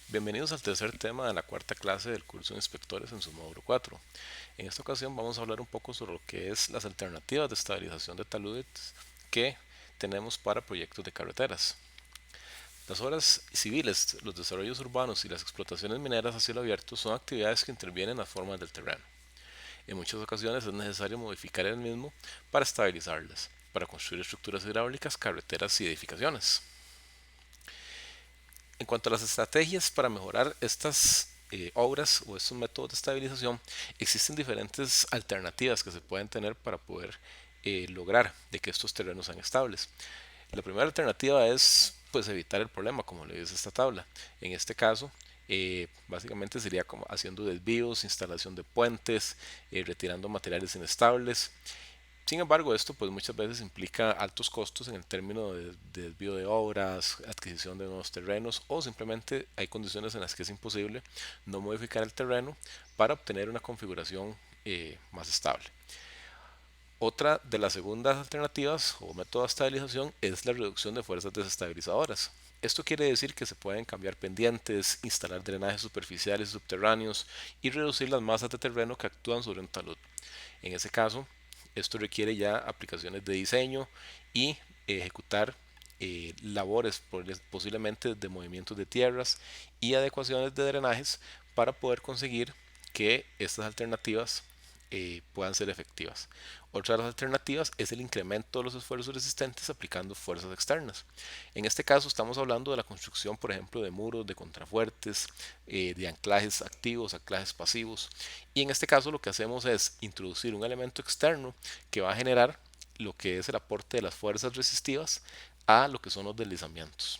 Bienvenidos al tercer tema de la cuarta clase del curso de inspectores en su módulo 4. En esta ocasión vamos a hablar un poco sobre lo que es las alternativas de estabilización de taludes que tenemos para proyectos de carreteras. Las obras civiles, los desarrollos urbanos y las explotaciones mineras a cielo abierto son actividades que intervienen en las formas del terreno. En muchas ocasiones es necesario modificar el mismo para estabilizarlas, para construir estructuras hidráulicas, carreteras y edificaciones. En cuanto a las estrategias para mejorar estas obras o estos métodos de estabilización, existen diferentes alternativas que se pueden tener para poder lograr de que estos terrenos sean estables. La primera alternativa es pues evitar el problema, como le dice esta tabla. En este caso, básicamente sería como haciendo desvíos, instalación de puentes, retirando materiales inestables. Sin embargo, esto pues muchas veces implica altos costos en el término de desvío de obras, adquisición de nuevos terrenos o simplemente hay condiciones en las que es imposible no modificar el terreno para obtener una configuración más estable. Otra de las segundas alternativas o método de estabilización es la reducción de fuerzas desestabilizadoras. Esto quiere decir que se pueden cambiar pendientes, instalar drenajes superficiales y subterráneos y reducir las masas de terreno que actúan sobre un talud. En ese caso, esto requiere ya aplicaciones de diseño y ejecutar labores posiblemente de movimientos de tierras y adecuaciones de drenajes para poder conseguir que estas alternativas puedan ser efectivas. Otra de las alternativas es el incremento de los esfuerzos resistentes aplicando fuerzas externas. En este caso estamos hablando de la construcción, por ejemplo, de muros, de contrafuertes, de anclajes activos, anclajes pasivos. Y en este caso lo que hacemos es introducir un elemento externo que va a generar lo que es el aporte de las fuerzas resistivas a lo que son los deslizamientos.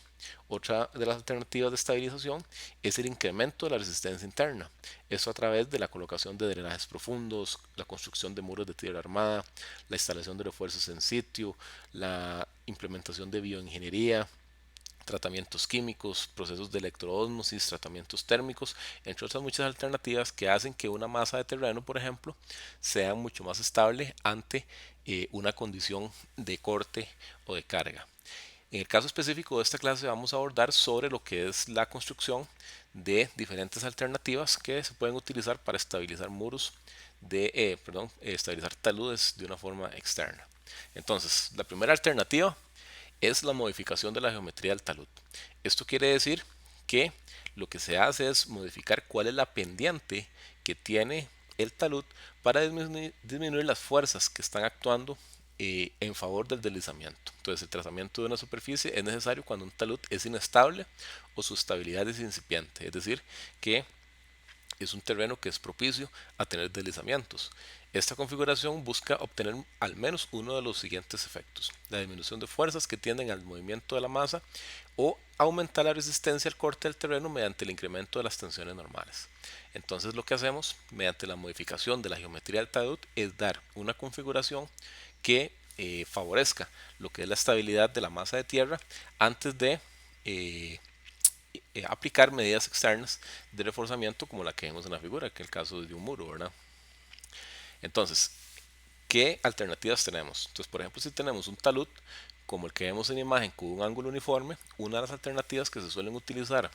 Otra de las alternativas de estabilización es el incremento de la resistencia interna. Esto a través de la colocación de drenajes profundos, la construcción de muros de tierra armada, la instalación de refuerzos en sitio, la implementación de bioingeniería, tratamientos químicos, procesos de electroosmosis, tratamientos térmicos, entre otras muchas alternativas que hacen que una masa de terreno, por ejemplo, sea mucho más estable ante una condición de corte o de carga. En el caso específico de esta clase vamos a abordar sobre lo que es la construcción de diferentes alternativas que se pueden utilizar para estabilizar muros estabilizar taludes de una forma externa. Entonces, la primera alternativa es la modificación de la geometría del talud. Esto quiere decir que lo que se hace es modificar cuál es la pendiente que tiene el talud para disminuir las fuerzas que están actuando en favor del deslizamiento. Entonces el trazamiento de una superficie es necesario cuando un talud es inestable o su estabilidad es incipiente, es decir, que es un terreno que es propicio a tener deslizamientos. Esta configuración busca obtener al menos uno de los siguientes efectos: la disminución de fuerzas que tienden al movimiento de la masa o aumentar la resistencia al corte del terreno mediante el incremento de las tensiones normales. Entonces lo que hacemos mediante la modificación de la geometría del talud es dar una configuración que favorezca lo que es la estabilidad de la masa de tierra antes de eh, aplicar medidas externas de reforzamiento como la que vemos en la figura, que es el caso de un muro, ¿verdad? Entonces, ¿qué alternativas tenemos? Entonces, por ejemplo, si tenemos un talud como el que vemos en la imagen con un ángulo uniforme, una de las alternativas que se suelen utilizar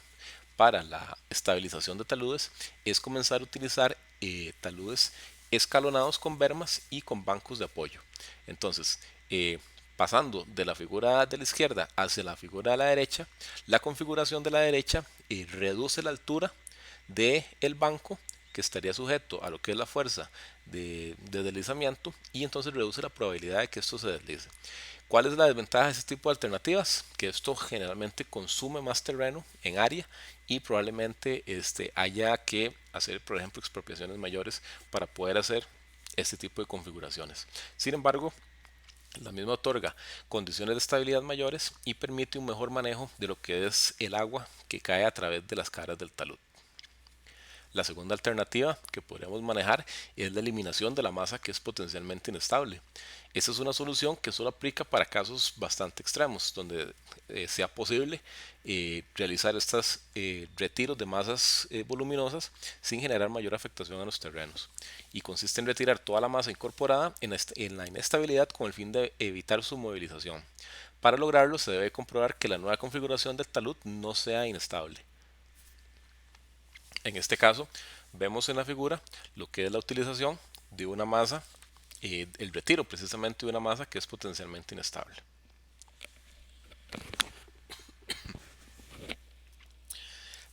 para la estabilización de taludes es comenzar a utilizar taludes escalonados con bermas y con bancos de apoyo. Entonces, pasando de la figura de la izquierda hacia la figura de la derecha, la configuración de la derecha reduce la altura del banco que estaría sujeto a lo que es la fuerza de deslizamiento y entonces reduce la probabilidad de que esto se deslice. ¿Cuál es la desventaja de este tipo de alternativas? Que esto generalmente consume más terreno en área y probablemente haya que hacer, por ejemplo, expropiaciones mayores para poder hacer este tipo de configuraciones. Sin embargo, la misma otorga condiciones de estabilidad mayores y permite un mejor manejo de lo que es el agua que cae a través de las caras del talud. La segunda alternativa que podríamos manejar es la eliminación de la masa que es potencialmente inestable. Esta es una solución que solo aplica para casos bastante extremos, donde sea posible realizar estos retiros de masas voluminosas sin generar mayor afectación a los terrenos. Y consiste en retirar toda la masa incorporada en la inestabilidad con el fin de evitar su movilización. Para lograrlo se debe comprobar que la nueva configuración del talud no sea inestable. En este caso, vemos en la figura lo que es la utilización de una masa, el retiro precisamente de una masa que es potencialmente inestable.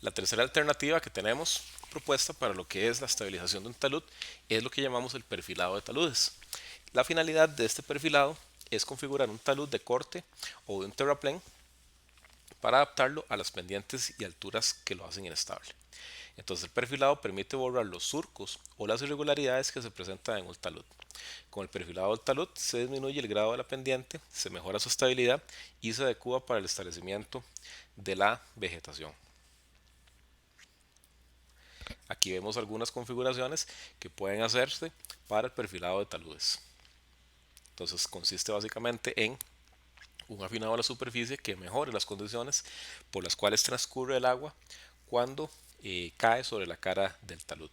La tercera alternativa que tenemos propuesta para lo que es la estabilización de un talud es lo que llamamos el perfilado de taludes. La finalidad de este perfilado es configurar un talud de corte o de un terraplén para adaptarlo a las pendientes y alturas que lo hacen inestable. Entonces el perfilado permite borrar los surcos o las irregularidades que se presentan en un talud. Con el perfilado del talud se disminuye el grado de la pendiente, se mejora su estabilidad y se adecua para el establecimiento de la vegetación. Aquí vemos algunas configuraciones que pueden hacerse para el perfilado de taludes. Entonces consiste básicamente en un afinado a la superficie que mejore las condiciones por las cuales transcurre el agua cuando cae sobre la cara del talud.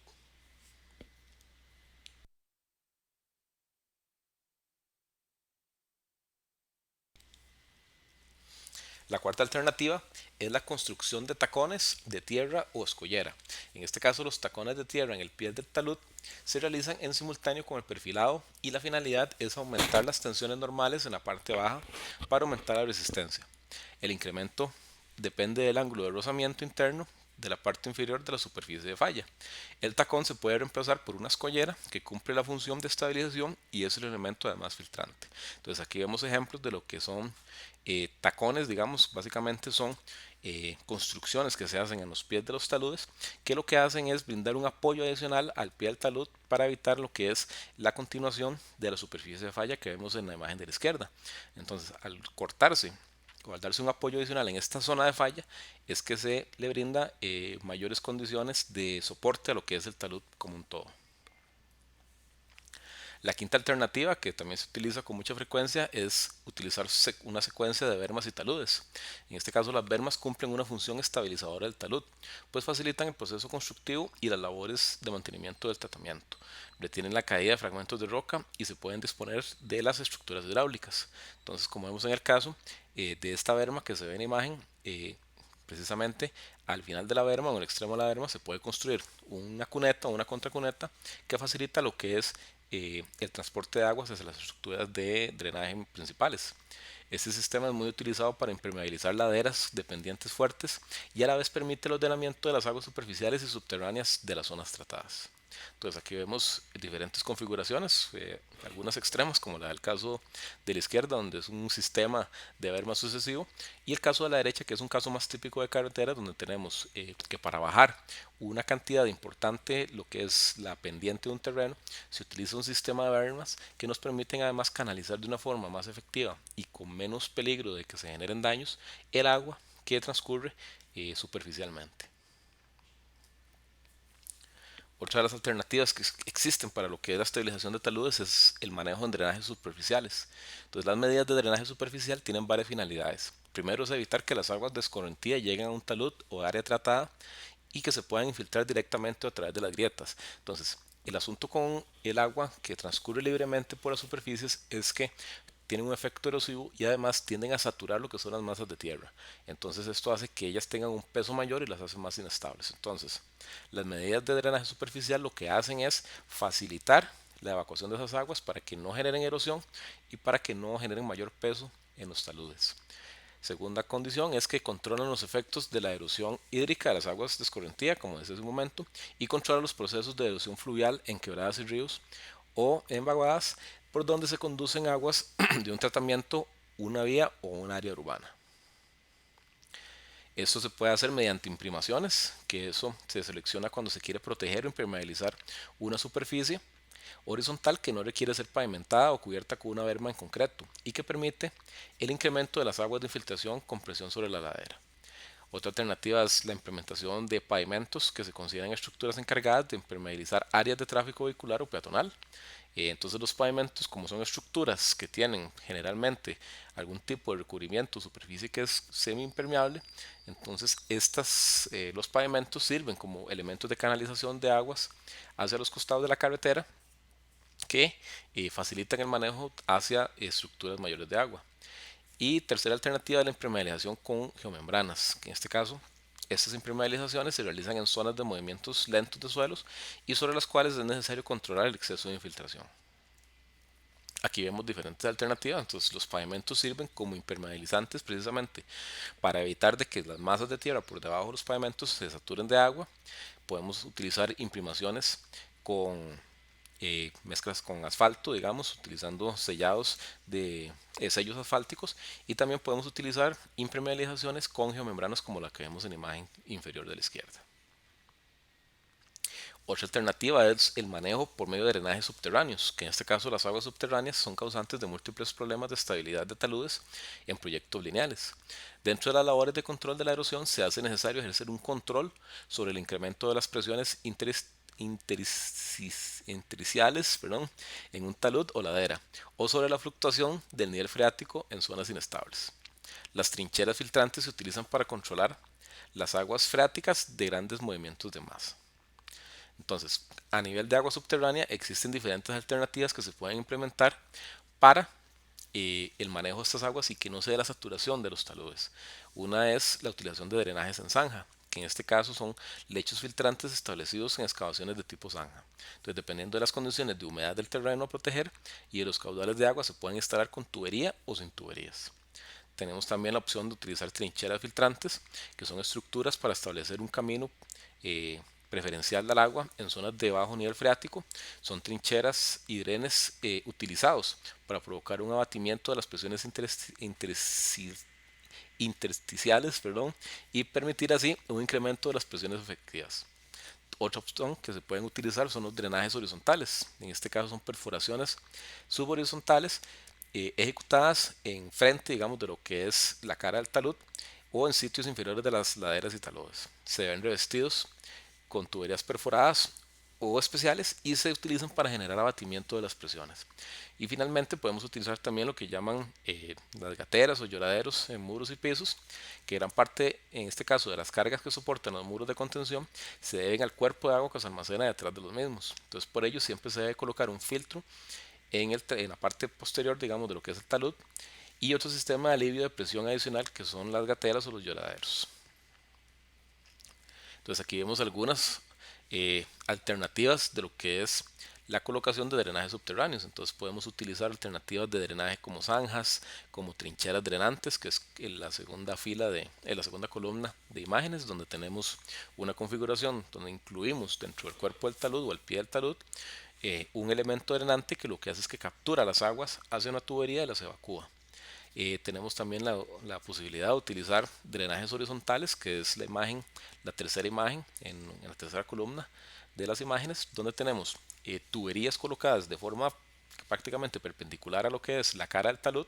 La cuarta alternativa es la construcción de tacones de tierra o escollera. En este caso, los tacones de tierra en el pie del talud se realizan en simultáneo con el perfilado y la finalidad es aumentar las tensiones normales en la parte baja para aumentar la resistencia. El incremento depende del ángulo de rozamiento interno de la parte inferior de la superficie de falla. El tacón se puede reemplazar por una escollera que cumple la función de estabilización y es el elemento además filtrante. Entonces aquí vemos ejemplos de lo que son tacones, digamos, básicamente son construcciones que se hacen en los pies de los taludes que lo que hacen es brindar un apoyo adicional al pie del talud para evitar lo que es la continuación de la superficie de falla que vemos en la imagen de la izquierda. Entonces al cortarse o al darse un apoyo adicional en esta zona de falla es que se le brinda mayores condiciones de soporte a lo que es el talud como un todo. La quinta alternativa, que también se utiliza con mucha frecuencia, es utilizar una secuencia de bermas y taludes. En este caso, las bermas cumplen una función estabilizadora del talud, pues facilitan el proceso constructivo y las labores de mantenimiento del tratamiento. Retienen la caída de fragmentos de roca y se pueden disponer de las estructuras hidráulicas. Entonces, como vemos en el caso de esta berma que se ve en la imagen, precisamente al final de la berma o en el extremo de la berma se puede construir una cuneta o una contracuneta que facilita lo que es el transporte de aguas hacia las estructuras de drenaje principales. Este sistema es muy utilizado para impermeabilizar laderas de pendientes fuertes y a la vez permite el ordenamiento de las aguas superficiales y subterráneas de las zonas tratadas. Entonces aquí vemos diferentes configuraciones, algunas extremas como la del caso de la izquierda donde es un sistema de berma sucesivo y el caso de la derecha que es un caso más típico de carretera donde tenemos que para bajar una cantidad importante lo que es la pendiente de un terreno se utiliza un sistema de bermas que nos permiten además canalizar de una forma más efectiva y con menos peligro de que se generen daños el agua que transcurre superficialmente. Otra de las alternativas que existen para lo que es la estabilización de taludes es el manejo en drenajes superficiales. Entonces las medidas de drenaje superficial tienen varias finalidades. Primero es evitar que las aguas de escorrentía lleguen a un talud o área tratada y que se puedan infiltrar directamente a través de las grietas. Entonces, el asunto con el agua que transcurre libremente por las superficies es que tienen un efecto erosivo y además tienden a saturar lo que son las masas de tierra. Entonces esto hace que ellas tengan un peso mayor y las hace más inestables. Entonces, las medidas de drenaje superficial lo que hacen es facilitar la evacuación de esas aguas para que no generen erosión y para que no generen mayor peso en los taludes. Segunda condición es que controlan los efectos de la erosión hídrica de las aguas de escorrentía, como decía hace un momento, y controlan los procesos de erosión fluvial en quebradas y ríos o en vaguadas por donde se conducen aguas de un tratamiento, una vía o un área urbana. Esto se puede hacer mediante imprimaciones, que eso se selecciona cuando se quiere proteger o impermeabilizar una superficie horizontal que no requiere ser pavimentada o cubierta con una berma en concreto y que permite el incremento de las aguas de infiltración con presión sobre la ladera. Otra alternativa es la implementación de pavimentos que se consideran estructuras encargadas de impermeabilizar áreas de tráfico vehicular o peatonal. Entonces los pavimentos, como son estructuras que tienen generalmente algún tipo de recubrimiento o superficie que es semi-impermeable, entonces los pavimentos sirven como elementos de canalización de aguas hacia los costados de la carretera que facilitan el manejo hacia estructuras mayores de agua. Y tercera alternativa es la impermeabilización con geomembranas, que en este caso Estas impermeabilizaciones se realizan en zonas de movimientos lentos de suelos y sobre las cuales es necesario controlar el exceso de infiltración. Aquí vemos diferentes alternativas. Entonces los pavimentos sirven como impermeabilizantes precisamente para evitar de que las masas de tierra por debajo de los pavimentos se saturen de agua. Podemos utilizar imprimaciones con mezclas con asfalto, digamos, utilizando sellados de sellos asfálticos, y también podemos utilizar impermeabilizaciones con geomembranas como la que vemos en la imagen inferior de la izquierda. Otra alternativa es el manejo por medio de drenajes subterráneos, que en este caso las aguas subterráneas son causantes de múltiples problemas de estabilidad de taludes en proyectos lineales. Dentro de las labores de control de la erosión se hace necesario ejercer un control sobre el incremento de las presiones intersticiales en un talud o ladera, o sobre la fluctuación del nivel freático en zonas inestables. Las trincheras filtrantes se utilizan para controlar las aguas freáticas de grandes movimientos de masa. Entonces, a nivel de agua subterránea existen diferentes alternativas que se pueden implementar para el manejo de estas aguas y que no se dé la saturación de los taludes. Una es la utilización de drenajes en zanja, que en este caso son lechos filtrantes establecidos en excavaciones de tipo zanja. Entonces, dependiendo de las condiciones de humedad del terreno a proteger y de los caudales de agua, se pueden instalar con tubería o sin tuberías. Tenemos también la opción de utilizar trincheras filtrantes, que son estructuras para establecer un camino preferencial del agua en zonas de bajo nivel freático. Son trincheras y drenes utilizados para provocar un abatimiento de las presiones intersticiales, y permitir así un incremento de las presiones efectivas. Otra opción que se pueden utilizar son los drenajes horizontales. En este caso son perforaciones subhorizontales ejecutadas en frente, digamos, de lo que es la cara del talud o en sitios inferiores de las laderas y taludes. Se ven revestidos con tuberías perforadas o especiales y se utilizan para generar abatimiento de las presiones. Y finalmente podemos utilizar también lo que llaman las gateras o lloraderos en muros y pisos, que gran parte, en este caso, de las cargas que soportan los muros de contención se deben al cuerpo de agua que se almacena detrás de los mismos. Entonces, por ello siempre se debe colocar un filtro en la parte posterior, digamos, de lo que es el talud, y otro sistema de alivio de presión adicional que son las gateras o los lloraderos. Entonces aquí vemos algunas alternativas de lo que es la colocación de drenajes subterráneos. Entonces podemos utilizar alternativas de drenaje como zanjas, como trincheras drenantes, que es en la segunda fila en la segunda columna de imágenes, donde tenemos una configuración donde incluimos dentro del cuerpo del talud o el pie del talud un elemento drenante que lo que hace es que captura las aguas hacia una tubería y las evacúa. Tenemos también la posibilidad de utilizar drenajes horizontales, que es la imagen, la tercera imagen en la tercera columna de las imágenes, donde tenemos tuberías colocadas de forma prácticamente perpendicular a lo que es la cara del talud,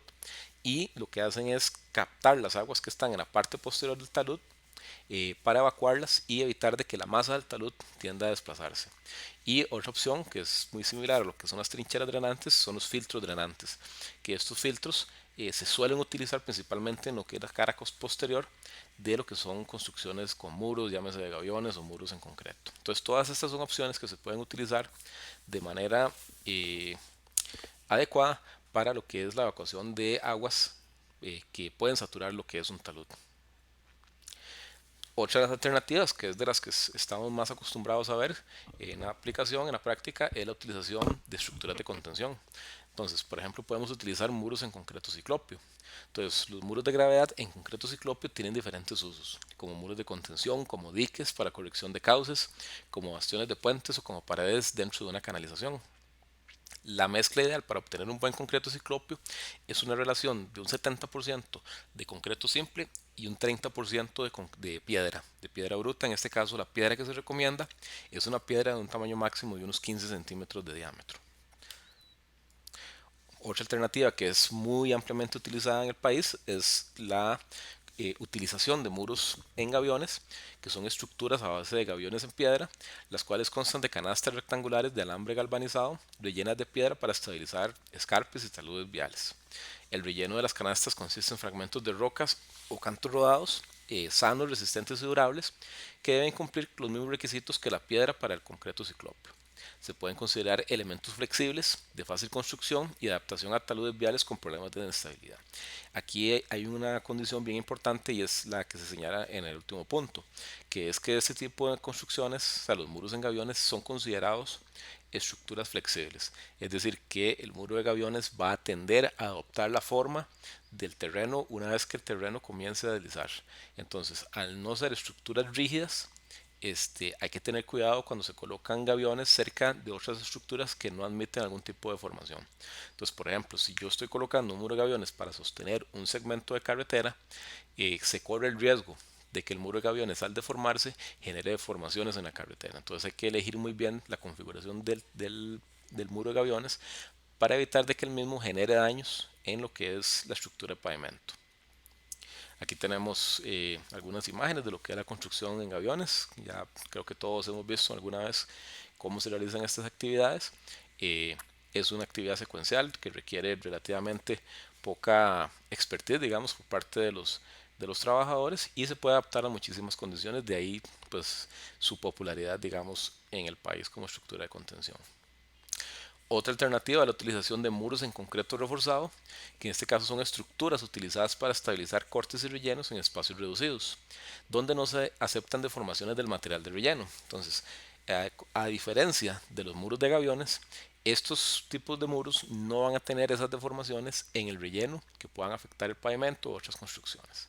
y lo que hacen es captar las aguas que están en la parte posterior del talud para evacuarlas y evitar de que la masa del talud tienda a desplazarse. Y otra opción que es muy similar a lo que son las trincheras drenantes son los filtros drenantes, que estos filtros se suelen utilizar principalmente en lo que es la cara posterior de lo que son construcciones con muros, llámese de gaviones o muros en concreto. Entonces todas estas son opciones que se pueden utilizar de manera adecuada para lo que es la evacuación de aguas que pueden saturar lo que es un talud. Otra de las alternativas, que es de las que estamos más acostumbrados a ver en la aplicación, en la práctica, es la utilización de estructuras de contención. Entonces, por ejemplo, podemos utilizar muros en concreto ciclopio. Entonces, los muros de gravedad en concreto ciclopio tienen diferentes usos, como muros de contención, como diques para corrección de cauces, como bastiones de puentes o como paredes dentro de una canalización. La mezcla ideal para obtener un buen concreto ciclopio es una relación de un 70% de concreto simple y un 30% de piedra bruta. En este caso, la piedra que se recomienda es una piedra de un tamaño máximo de unos 15 centímetros de diámetro. Otra alternativa que es muy ampliamente utilizada en el país es la utilización de muros en gaviones, que son estructuras a base de gaviones en piedra, las cuales constan de canastas rectangulares de alambre galvanizado rellenas de piedra para estabilizar escarpes y taludes viales. El relleno de las canastas consiste en fragmentos de rocas o cantos rodados, sanos, resistentes y durables, que deben cumplir los mismos requisitos que la piedra para el concreto ciclopio. Se pueden considerar elementos flexibles de fácil construcción y adaptación a taludes viales con problemas de inestabilidad. Aquí hay una condición bien importante y es la que se señala en el último punto, que es que este tipo de construcciones, o sea, los muros en gaviones, son considerados estructuras flexibles, es decir, que el muro de gaviones va a tender a adoptar la forma del terreno una vez que el terreno comience a deslizar. Entonces, al no ser estructuras rígidas, hay que tener cuidado cuando se colocan gaviones cerca de otras estructuras que no admiten algún tipo de formación. Entonces, por ejemplo, si yo estoy colocando un muro de gaviones para sostener un segmento de carretera, se corre el riesgo de que el muro de gaviones al deformarse genere deformaciones en la carretera. Entonces hay que elegir muy bien la configuración del muro de gaviones para evitar de que el mismo genere daños en lo que es la estructura de pavimento. Aquí tenemos algunas imágenes de lo que es la construcción en gaviones. Ya creo que todos hemos visto alguna vez cómo se realizan estas actividades. Es una actividad secuencial que requiere relativamente poca expertise, digamos, por parte de los trabajadores y se puede adaptar a muchísimas condiciones. De ahí, pues, su popularidad, digamos, en el país como estructura de contención. Otra alternativa es la utilización de muros en concreto reforzado, que en este caso son estructuras utilizadas para estabilizar cortes y rellenos en espacios reducidos, donde no se aceptan deformaciones del material de relleno. Entonces, a diferencia de los muros de gaviones, estos tipos de muros no van a tener esas deformaciones en el relleno que puedan afectar el pavimento u otras construcciones.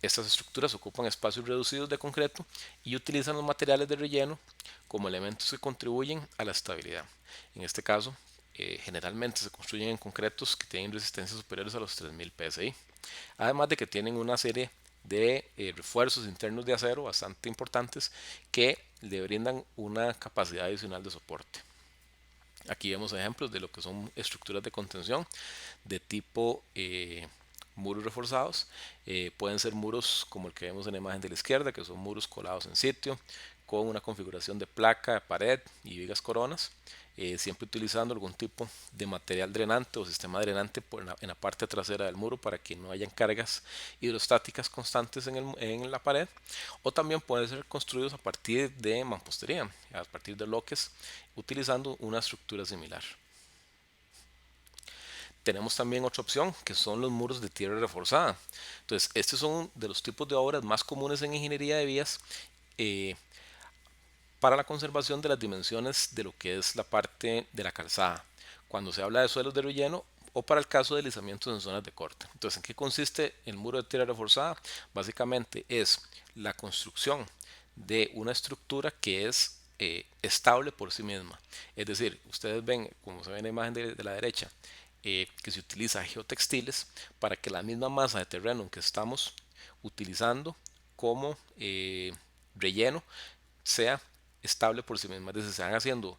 Estas estructuras ocupan espacios reducidos de concreto y utilizan los materiales de relleno como elementos que contribuyen a la estabilidad. En este caso, generalmente se construyen en concretos que tienen resistencias superiores a los 3000 psi, además de que tienen una serie de refuerzos internos de acero bastante importantes que le brindan una capacidad adicional de soporte. Aquí vemos ejemplos de lo que son estructuras de contención de tipo muros reforzados. Pueden ser muros como el que vemos en la imagen de la izquierda, que son muros colados en sitio, con una configuración de placa, pared y vigas coronas, siempre utilizando algún tipo de material drenante o sistema drenante en la parte trasera del muro para que no hayan cargas hidrostáticas constantes en la pared, o también pueden ser construidos a partir de mampostería, a partir de bloques, utilizando una estructura similar. Tenemos también otra opción que son los muros de tierra reforzada. Entonces, estos son de los tipos de obras más comunes en ingeniería de vías eh, para la conservación de las dimensiones de lo que es la parte de la calzada, cuando se habla de suelos de relleno o para el caso de deslizamientos en zonas de corte. Entonces, ¿en qué consiste el muro de tierra reforzada? Básicamente es la construcción de una estructura que es estable por sí misma. Es decir, ustedes ven, como se ve en la imagen de la derecha, que se utiliza geotextiles para que la misma masa de terreno en que estamos utilizando como relleno sea estable por sí misma. Es decir, se van haciendo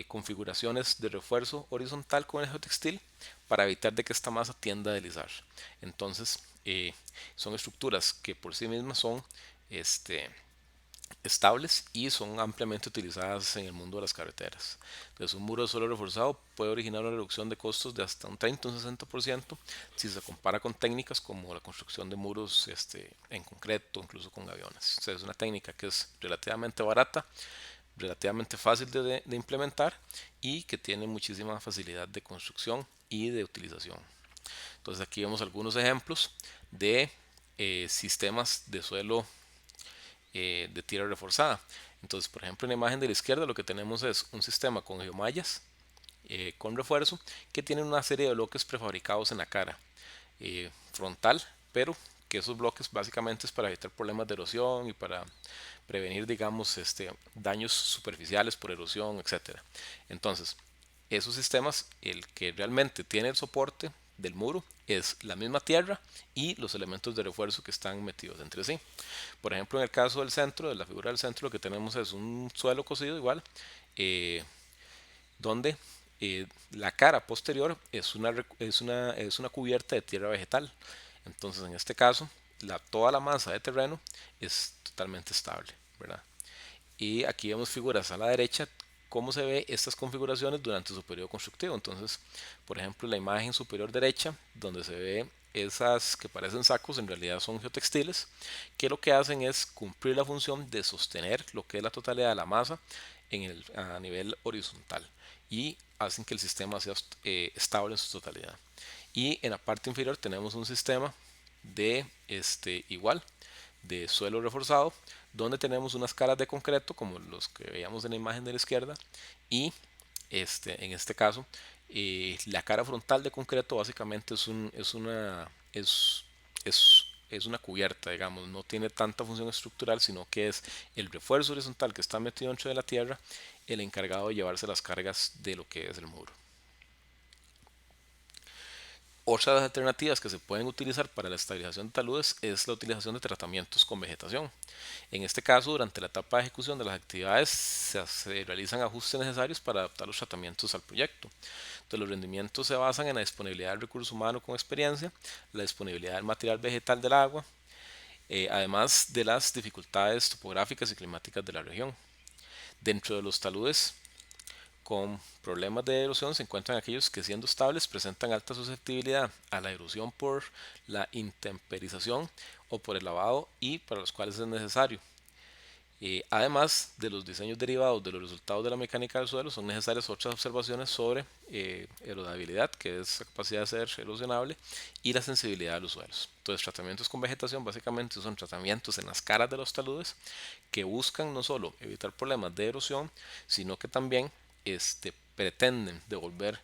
configuraciones de refuerzo horizontal con el geotextil para evitar de que esta masa tienda a deslizar. Entonces, son estructuras que por sí mismas son estables y son ampliamente utilizadas en el mundo de las carreteras. Entonces, un muro de suelo reforzado puede originar una reducción de costos de hasta un 30 o un 60% si se compara con técnicas como la construcción de muros en concreto, incluso con gaviones. O sea, es una técnica que es relativamente barata, relativamente fácil de implementar y que tiene muchísima facilidad de construcción y de utilización. Entonces, aquí vemos algunos ejemplos de sistemas de suelo de tierra reforzada. Entonces, por ejemplo, en la imagen de la izquierda lo que tenemos es un sistema con geomallas con refuerzo que tiene una serie de bloques prefabricados en la cara frontal, pero que esos bloques básicamente es para evitar problemas de erosión y para prevenir, digamos, daños superficiales por erosión, etcétera. Entonces, esos sistemas, el que realmente tiene el soporte del muro es la misma tierra y los elementos de refuerzo que están metidos entre sí. Por ejemplo, en el caso del centro, de la figura del centro, lo que tenemos es un suelo cosido igual, donde la cara posterior es una cubierta de tierra vegetal. Entonces, en este caso, toda la masa de terreno es totalmente estable, ¿verdad? Y aquí vemos figuras a la derecha cómo se ve estas configuraciones durante su periodo constructivo. Entonces, por ejemplo, la imagen superior derecha, donde se ve esas que parecen sacos, en realidad son geotextiles, que lo que hacen es cumplir la función de sostener lo que es la totalidad de la masa a nivel horizontal y hacen que el sistema sea estable en su totalidad. Y en la parte inferior tenemos un sistema de igual de suelo reforzado, donde tenemos unas caras de concreto como los que veíamos en la imagen de la izquierda, y en este caso la cara frontal de concreto básicamente es una cubierta, digamos, no tiene tanta función estructural, sino que es el refuerzo horizontal que está metido dentro de la tierra el encargado de llevarse las cargas de lo que es el muro. Otras alternativas que se pueden utilizar para la estabilización de taludes es la utilización de tratamientos con vegetación. En este caso, durante la etapa de ejecución de las actividades se realizan ajustes necesarios para adaptar los tratamientos al proyecto. Entonces, los rendimientos se basan en la disponibilidad del recurso humano con experiencia, la disponibilidad del material vegetal del agua, además de las dificultades topográficas y climáticas de la región. Dentro de los taludes con problemas de erosión se encuentran aquellos que, siendo estables, presentan alta susceptibilidad a la erosión por la intemperización o por el lavado, y para los cuales es necesario. Además de los diseños derivados de los resultados de la mecánica del suelo, son necesarias otras observaciones sobre erodabilidad, que es la capacidad de ser erosionable, y la sensibilidad de los suelos. Entonces, tratamientos con vegetación básicamente son tratamientos en las caras de los taludes que buscan no solo evitar problemas de erosión, sino que también pretenden devolver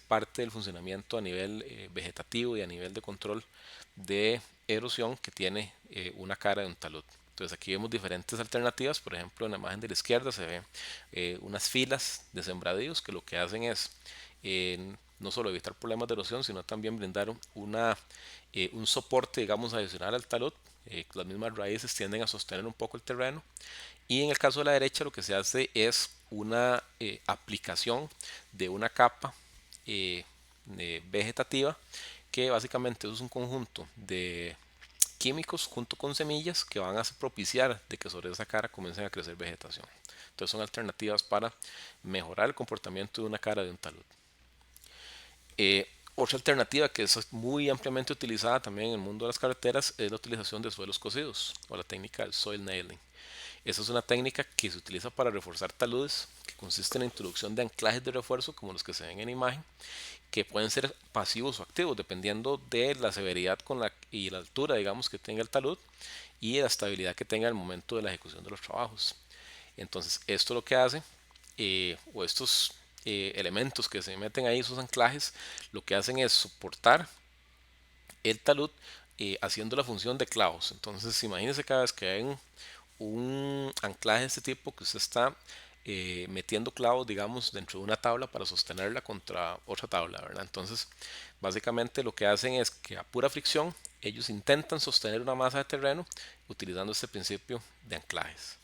parte del funcionamiento a nivel vegetativo y a nivel de control de erosión que tiene una cara de un talud. Entonces aquí vemos diferentes alternativas. Por ejemplo, en la imagen de la izquierda se ven unas filas de sembradíos que lo que hacen es no solo evitar problemas de erosión, sino también brindar un soporte, digamos, adicional al talud. Las mismas raíces tienden a sostener un poco el terreno. Y en el caso de la derecha lo que se hace es una aplicación de una capa vegetativa, que básicamente es un conjunto de químicos junto con semillas que van a propiciar de que sobre esa cara comiencen a crecer vegetación. Entonces son alternativas para mejorar el comportamiento de una cara de un talud. Otra alternativa que es muy ampliamente utilizada también en el mundo de las carreteras es la utilización de suelos cocidos, o la técnica del soil nailing. Esa es una técnica que se utiliza para reforzar taludes, que consiste en la introducción de anclajes de refuerzo como los que se ven en la imagen, que pueden ser pasivos o activos dependiendo de la severidad y la altura, digamos, que tenga el talud, y la estabilidad que tenga al momento de la ejecución de los trabajos. Entonces, esto lo que hace, o estos elementos que se meten ahí, esos anclajes, lo que hacen es soportar el talud haciendo la función de clavos. Entonces, imagínense cada vez que hay un anclaje de este tipo, que usted está metiendo clavos, digamos, dentro de una tabla para sostenerla contra otra tabla, ¿verdad? Entonces, básicamente lo que hacen es que a pura fricción ellos intentan sostener una masa de terreno utilizando este principio de anclajes.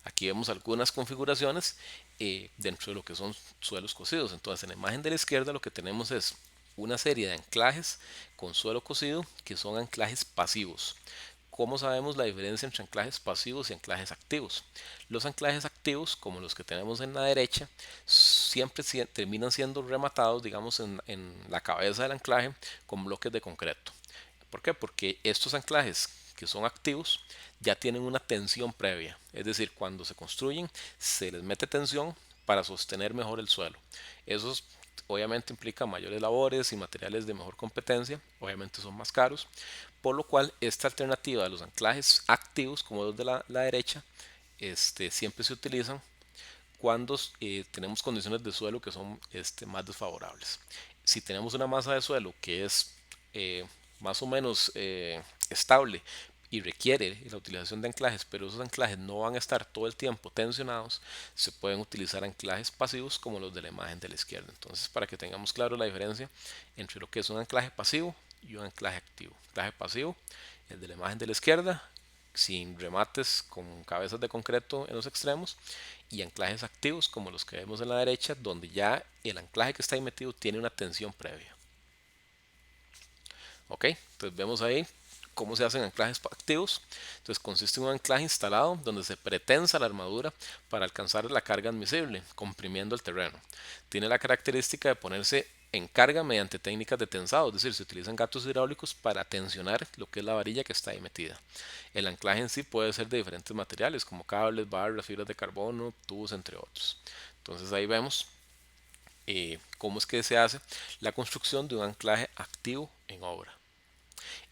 Aquí vemos algunas configuraciones dentro de lo que son suelos cocidos. Entonces, en la imagen de la izquierda lo que tenemos es una serie de anclajes con suelo cocido que son anclajes pasivos. ¿Cómo sabemos la diferencia entre anclajes pasivos y anclajes activos? Los anclajes activos, como los que tenemos en la derecha, siempre terminan siendo rematados, digamos, en la cabeza del anclaje con bloques de concreto. ¿Por qué? Porque estos anclajes que son activos ya tienen una tensión previa. Es decir, cuando se construyen se les mete tensión para sostener mejor el suelo. Eso obviamente implica mayores labores y materiales de mejor competencia, obviamente son más caros, por lo cual esta alternativa de los anclajes activos, como los de la derecha, siempre se utilizan cuando tenemos condiciones de suelo que son más desfavorables. Si tenemos una masa de suelo que es más o menos estable y requiere la utilización de anclajes, pero esos anclajes no van a estar todo el tiempo tensionados, se pueden utilizar anclajes pasivos como los de la imagen de la izquierda. Entonces, para que tengamos claro la diferencia entre lo que es un anclaje pasivo y un anclaje activo. Anclaje pasivo, el de la imagen de la izquierda, sin remates con cabezas de concreto en los extremos, y anclajes activos como los que vemos en la derecha, donde ya el anclaje que está ahí metido tiene una tensión previa. Ok, entonces vemos ahí cómo se hacen anclajes activos. Entonces consiste en un anclaje instalado donde se pretensa la armadura para alcanzar la carga admisible, comprimiendo el terreno. Tiene la característica de ponerse encarga mediante técnicas de tensado, es decir, se utilizan gatos hidráulicos para tensionar lo que es la varilla que está ahí metida. El anclaje en sí puede ser de diferentes materiales como cables, barras, fibras de carbono, tubos, entre otros. Entonces ahí vemos cómo es que se hace la construcción de un anclaje activo en obra.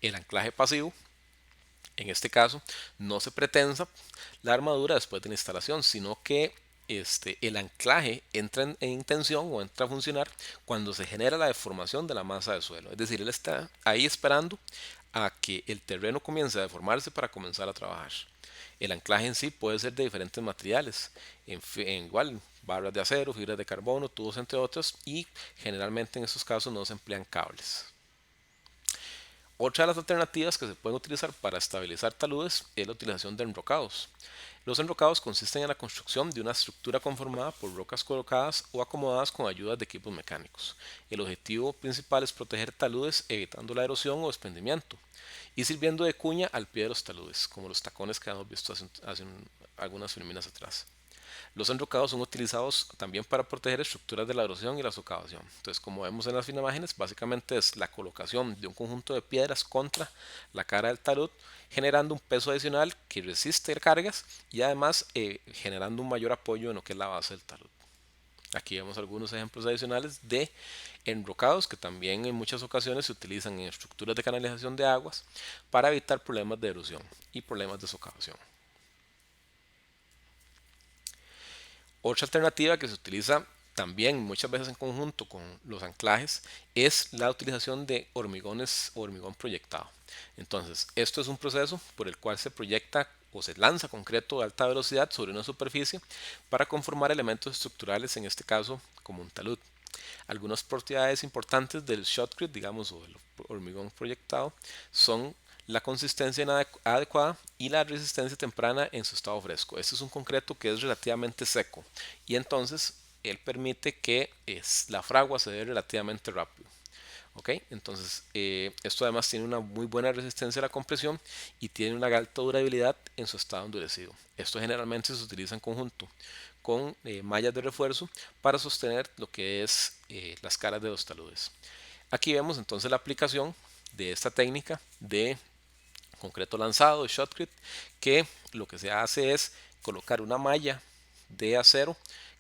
El anclaje pasivo, en este caso, no se pretensa la armadura después de la instalación, sino que el anclaje entra en tensión o entra a funcionar cuando se genera la deformación de la masa de suelo. Es decir, él está ahí esperando a que el terreno comience a deformarse para comenzar a trabajar. El anclaje en sí puede ser de diferentes materiales, en igual barras de acero, fibras de carbono, tubos, entre otros, y generalmente en estos casos no se emplean cables. Otra de las alternativas que se pueden utilizar para estabilizar taludes es la utilización de enrocados. Los enrocados consisten en la construcción de una estructura conformada por rocas colocadas o acomodadas con ayuda de equipos mecánicos. El objetivo principal es proteger taludes evitando la erosión o desprendimiento y sirviendo de cuña al pie de los taludes, como los tacones que hemos visto hace algunas filminas atrás. Los enrocados son utilizados también para proteger estructuras de la erosión y la socavación. Entonces, como vemos en las imágenes, básicamente es la colocación de un conjunto de piedras contra la cara del talud, generando un peso adicional que resiste cargas y además generando un mayor apoyo en lo que es la base del talud. Aquí vemos algunos ejemplos adicionales de enrocados que también en muchas ocasiones se utilizan en estructuras de canalización de aguas para evitar problemas de erosión y problemas de socavación. Otra alternativa que se utiliza también muchas veces en conjunto con los anclajes es la utilización de hormigones o hormigón proyectado. Entonces, esto es un proceso por el cual se proyecta o se lanza concreto de alta velocidad sobre una superficie para conformar elementos estructurales, en este caso como un talud. Algunas propiedades importantes del shotcrete, digamos, o del hormigón proyectado, son la consistencia adecuada y la resistencia temprana en su estado fresco. Este es un concreto que es relativamente seco y entonces él permite que la fragua se dé relativamente rápido. ¿Okay? Entonces, esto además tiene una muy buena resistencia a la compresión y tiene una alta durabilidad en su estado endurecido. Esto generalmente se utiliza en conjunto con mallas de refuerzo para sostener lo que es las caras de los taludes. Aquí vemos entonces la aplicación de esta técnica de concreto lanzado, de shotcrete, que lo que se hace es colocar una malla de acero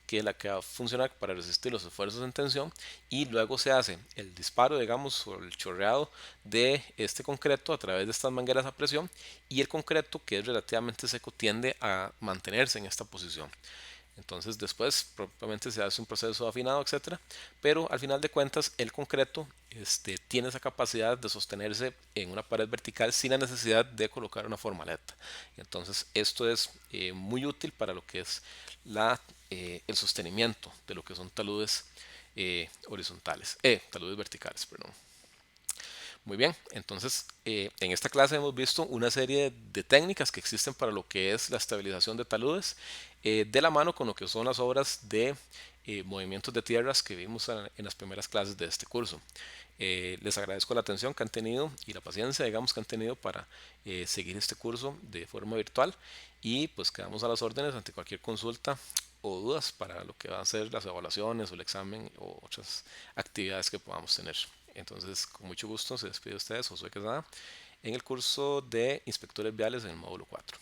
que es la que va a funcionar para resistir los esfuerzos en tensión y luego se hace el disparo, digamos, o el chorreado de este concreto a través de estas mangueras a presión y el concreto, que es relativamente seco, tiende a mantenerse en esta posición. Entonces después propiamente se hace un proceso de afinado, etcétera, pero al final de cuentas el concreto tiene esa capacidad de sostenerse en una pared vertical sin la necesidad de colocar una formaleta. Entonces esto es muy útil para lo que es el sostenimiento de lo que son taludes taludes verticales, perdón. Muy bien, entonces en esta clase hemos visto una serie de técnicas que existen para lo que es la estabilización de taludes, de la mano con lo que son las obras de movimientos de tierras que vimos en las primeras clases de este curso. Les agradezco la atención que han tenido y la paciencia, digamos, que han tenido para seguir este curso de forma virtual y pues quedamos a las órdenes ante cualquier consulta o dudas para lo que van a ser las evaluaciones o el examen o otras actividades que podamos tener. Entonces, con mucho gusto se despide de ustedes, Josué Quesada, en el curso de Inspectores Viales en el módulo 4.